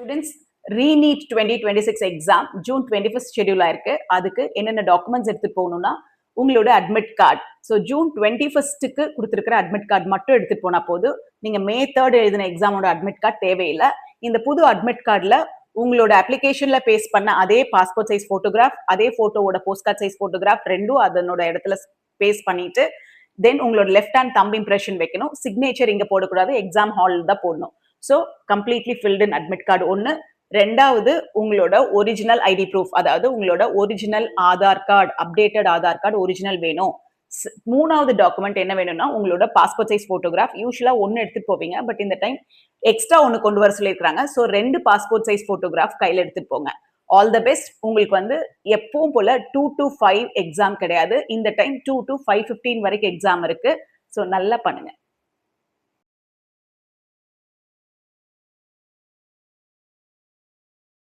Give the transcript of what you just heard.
Students re-NEET 2026 exam June 21st schedule ஆயிருக்கு. அதுக்கு என்னென்ன டாக்குமெண்ட்ஸ் எடுத்துட்டு போகணும்னா உங்களோட அட்மிட் கார்டு. ஸோ ஜூன் 21க்கு கொடுத்துருக்கிற அட்மிட் கார்டு மட்டும் எடுத்துட்டு போனா போதும். நீங்க மே 3 எழுதின எக்ஸாமோட அட்மிட் கார்டு தேவையில்லை. இந்த புது அட்மிட் கார்டுல உங்களோட அப்ளிகேஷன்ல பேஸ்ட் பண்ண அதே பாஸ்போர்ட் சைஸ் போட்டோகிராஃப், அதே போட்டோவோட போஸ்ட் கார்டு சைஸ் போட்டோகிராஃப் ரெண்டும் அதனோட இடத்துல பேஸ்ட் பண்ணிட்டு தென் உங்களோட லெஃப்ட் ஹேண்ட் தம்ப் இம்ப்ரெஷன் வைக்கணும். சிக்னேச்சர் இங்க போடக்கூடாது, எக்ஸாம் ஹாலில் தான் போடணும். ஸோ கம்ப்ளீட்லி ஃபில்ட் இன் அட்மிட் கார்டு ஒன்று. ரெண்டாவது உங்களோட ஒரிஜினல் ஐடி ப்ரூஃப், அதாவது உங்களோட original Aadhaar card, updated Aadhaar card original வேணும். மூணாவது டாக்குமெண்ட் என்ன வேணும்னா உங்களோட பாஸ்போர்ட் சைஸ் போட்டோகிராஃப். யூஸ்வலா ஒன்னு எடுத்துட்டு போவீங்க, பட் இந்த டைம் எக்ஸ்ட்ரா ஒன்னு கொண்டு வர சொல்லியிருக்காங்க. ஸோ 2 பாஸ்போர்ட் சைஸ் போட்டோகிராஃப் கையில் எடுத்துட்டு போங்க. All the best. உங்களுக்கு வந்து எப்பவும் போல 2 to 5 எக்ஸாம் கிடையாது. இந்த டைம் 2 to 5:15 வரைக்கும் எக்ஸாம் இருக்கு. ஸோ நல்லா பண்ணுங்க.